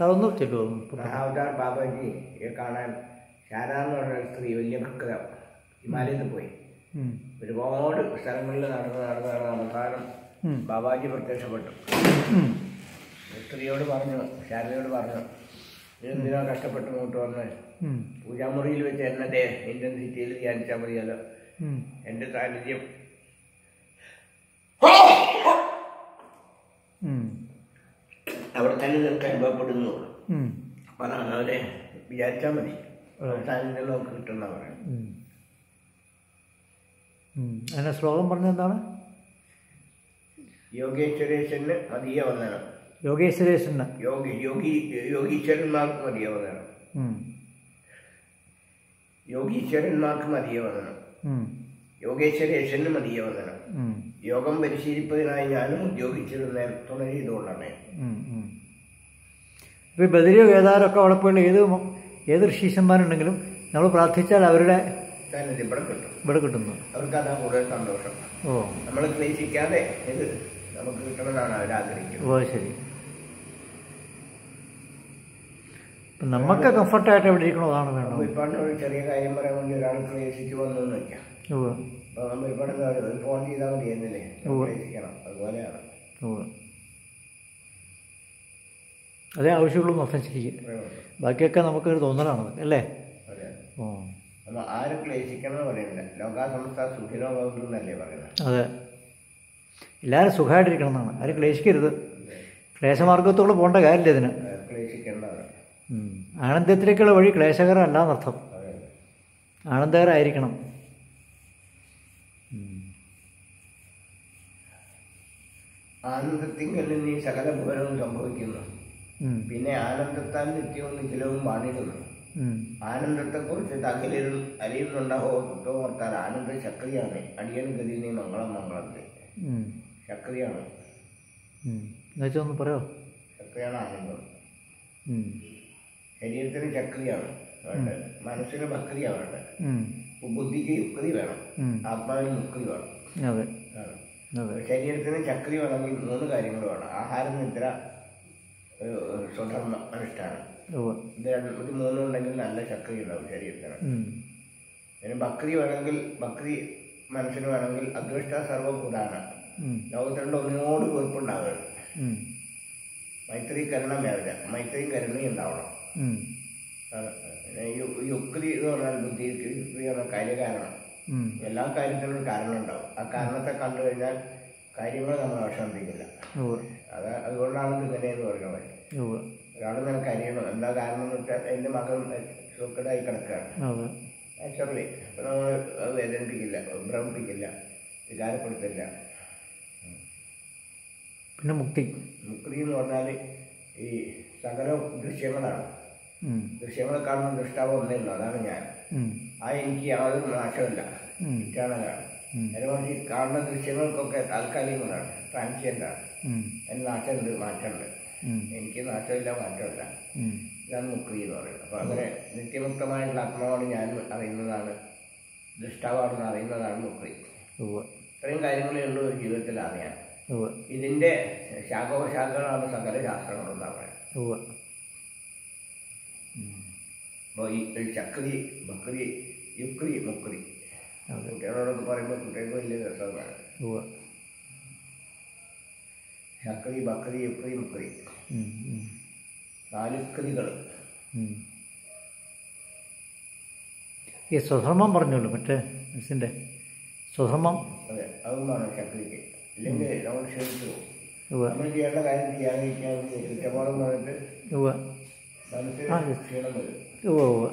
അതൊന്ന് ചെല്ലുമോ? മഹാവതാർ ബാബാജിയെ കാണാൻ ശാരദ എന്ന് പറഞ്ഞ സ്ത്രീ വലിയ ഭക്ത ഹിമാലയത്തിൽ പോയി ഒരുപാട് സ്ഥലങ്ങളിൽ നടന്ന് അവസാനം ബാബാജി പ്രത്യക്ഷപ്പെട്ടു. സ്ത്രീയോട് പറഞ്ഞു, ശാരദയോട് പറഞ്ഞു, ഇതെന്തിനാ കഷ്ടപ്പെട്ട് ഇങ്ങോട്ട് വന്ന് പൂജാമുറിയിൽ വെച്ച് എന്നെ ഇന്ത്യൻ സിറ്റിയിൽ ധ്യാനിച്ചാൽ മതിയല്ലോ, എൻ്റെ സാന്നിധ്യം അവിടെ തന്നെ നിനക്ക് അനുഭവപ്പെടുന്നു. അപ്പം അതാണ് അവരെ വിചാരിച്ചാൽ മതി, സാന്നിധ്യം നമുക്ക് കിട്ടുന്ന പറയാം. അതിൻ്റെ ശ്ലോകം പറഞ്ഞെന്താണ്? യോഗേശ്വരേശ്വരന് മതിയ വന്ദനം. യോഗേശ്വരേശ്വരന് യോഗീശ്വരന്മാർക്ക് മതിയ വന്ദനം. യോഗീശ്വരന്മാർക്ക് മതിയ വന്ദനം. യോഗേശ്വരേശ്വരന് മതിയ വന്ദനം. യോഗം പരിശീലിപ്പതിനായി ഞാനും ഉദ്യോഗിച്ചിരുന്ന തുണ ചെയ്തുകൊണ്ടാണ്. ഇപ്പോൾ ബദരിയോ കേദാരൊക്കെ അവിടെ പോയുള്ള ഏത് ഋഷീശന്മാരുണ്ടെങ്കിലും നമ്മൾ പ്രാർത്ഥിച്ചാൽ അവരുടെ സാന്നിധ്യം ഇവിടെ കിട്ടുന്നു. അവർക്ക് അതാ കൂടുതൽ സന്തോഷം. നമ്മൾ ക്ലേശിക്കാതെ ഇത് നമുക്ക് കിട്ടണമെന്നാണ് അവരാഗ്രഹിക്കുന്നത്. ശരി. ഇപ്പം നമുക്ക് കംഫർട്ടായിട്ട് എവിടെ ഇരിക്കണോ അതാണ് വേണം. ഒരുപാട് ഒരു ചെറിയ കാര്യം പറയാൻ വേണ്ടി ഒരാൾ ക്ലേശിച്ച് വന്നു എന്ന് വയ്ക്കാം. അപ്പോൾ നമ്മൾ ഒരുപാട് ഫോൺ ചെയ്താൽ മതി എന്നല്ലേ ക്ലേശിക്കണം. അതുപോലെയാണ്. അതേ ആവശ്യമുള്ളൂ മൊത്തം ശരിക്കും. ബാക്കിയൊക്കെ നമുക്കൊരു തോന്നലാണ് അല്ലേ? അതെ. നമ്മൾ ആരും ക്ലേശിക്കണം എന്ന് പറയുന്നില്ല. ലോകാസംസ്ഥ സുഖിനോ ഭവന്തു എന്നല്ലേ പറയുന്നത്? അതെ, എല്ലാവരും സുഖമായിട്ടിരിക്കണം എന്നാണ്. ആരും ക്ലേശിക്കരുത്. ക്ലേശമാർഗത്തോട് പോകേണ്ട കാര്യമില്ല ഇതിന്. ക്ലേശിക്കേണ്ടതാണ്. ആനന്ദത്തിലേക്കുള്ള വഴി ക്ലേശകരമല്ലാന്നർത്ഥം. ആനന്ദകരമായിരിക്കണം. ആനന്ദത്തിങ്കിൽ നീ സകല ഭുവനവും സംഭവിക്കുന്നു. പിന്നെ ആനന്ദത്താൽ നിത്യവും നിഖിലവും വാണിടുന്നു. ആനന്ദത്തെക്കുറിച്ച് അലിയുന്നുണ്ടാവോ ഓർത്താൽ ആനന്ദ ശക്തിയാണ്. അടിയൻ ഗതി നീ മംഗളം മംഗളത്തെ ശക്തിയാണ്. ഒന്ന് പറയോ? ശക്തിയാണ് ആനന്ദം. ശരീരത്തിന് ശക്തിയാണ് വേണ്ടത്, മനസ്സിന് ഭക്തിയാണ് വേണ്ടത്, ബുദ്ധിക്ക് യുക്തി വേണം, ആത്മാവിന് മുക്തി വേണം. ശരീരത്തിന് ശക്തി വേണമെങ്കിൽ 3 കാര്യങ്ങൾ വേണം. ആഹാരം, നിദ്ര, സ്വധർമ്മ അനുഷ്ഠാനം. ഇത് 3 ഉണ്ടെങ്കിൽ നല്ല ശക്തി ഉണ്ടാവും ശരീരത്തിന്. പിന്നെ ഭക്തി വേണമെങ്കിൽ, ഭക്തി മനസ്സിന് വേണമെങ്കിൽ അദ്വേഷ്ട സർവഭൂതാണ്. ലോകത്തിലുള്ള ഒന്നിനോട് വെറുപ്പുണ്ടാവരുത്. മൈത്രി കരുണ വേണ്ട, മൈത്രിയും കരുണയും ഉണ്ടാവണം. യുക്തി എന്ന് പറഞ്ഞാൽ ബുദ്ധി, യുക്തി പറഞ്ഞാൽ കാര്യകാരണം. എല്ലാ കാര്യത്തിനും ഒരു കാരണം ഉണ്ടാവും. ആ കാരണത്തെ കണ്ടു കഴിഞ്ഞാൽ കാര്യങ്ങൾ നമ്മൾ അവസാനിപ്പിക്കില്ല. അതുകൊണ്ടാണ് ഇങ്ങനെയെന്ന് പറയുന്നത്. ഒരാൾ നിനക്ക് അറിയണം എന്താ കാരണം എന്ന് വെച്ചാൽ എൻ്റെ മകൻ സുഖടായി കിടക്കുകയാണ് നാച്ചുറലി. അപ്പം നമ്മൾ അത് വേദനിപ്പിക്കില്ല, ഭ്രമിപ്പിക്കില്ല, വികാരപ്പെടുത്തില്ല. പിന്നെ മുക്തി എന്ന് പറഞ്ഞാൽ ഈ സകല ദൃശ്യങ്ങളാണ്. ദൃശ്യങ്ങളെ കാണുന്ന ദൃഷ്ടാവ് ഒന്നേ ഉള്ളൂ, അതാണ് ഞാൻ. എനിക്ക് യാതൊരു നാശമില്ല, ഇറ്റാണലാണ്. അതിനുവേണ്ടി കാണുന്ന ദൃശ്യങ്ങൾക്കൊക്കെ താൽക്കാലികങ്ങളാണ്, ട്രാൻസിയൻ്റാണ്. അതിന് നാശമുണ്ട്, മാറ്റമുണ്ട്. എനിക്ക് നാശമില്ല, മാറ്റമില്ല. ഇതാണ് മുക്തി എന്ന് പറയുന്നത്. അപ്പോൾ അങ്ങനെ നിത്യമുക്തമായിട്ടുള്ള ആത്മാവാണ് ഞാൻ അറിയുന്നതാണ്, ദൃഷ്ടാവാണെന്ന് അറിയുന്നതാണ് മുക്തി. ഇത്രയും കാര്യങ്ങളേ ഉള്ളൂ ഒരു ജീവിതത്തിൽ അറിയാൻ. ഇതിൻ്റെ ശാഖോപശാഖകളാണ് സകല ശാസ്ത്രങ്ങളെന്നാണ് പറയുന്നത്. അപ്പോൾ ഈ ശക്തി, ഭക്തി, യുക്തി, മുക്തി കുട്ടികളോടൊക്കെ പറയുമ്പോൾ കുട്ടികൾക്ക് വലിയ രസമാണ്. ശക്തി, ഭക്തി, യുക്തി, മുക്തി 4 കൃതികൾ. ഈ സ്വധർമ്മം പറഞ്ഞല്ലോ, മറ്റേ മനസ്സിൻ്റെ സ്വധർമ്മം. അതെ, അതുമാണ് ശക്തിക്ക്. ഇല്ലെങ്കിൽ നമ്മൾ ക്ഷണിച്ചു പോകും. നമ്മൾ ചെയ്യേണ്ട കാര്യം ചെയ്യാതിരിക്കാൻ കുറ്റബോധം പറഞ്ഞിട്ട് മനസ്സിൽ ക്ഷീണം വരും. ഉവ്വ്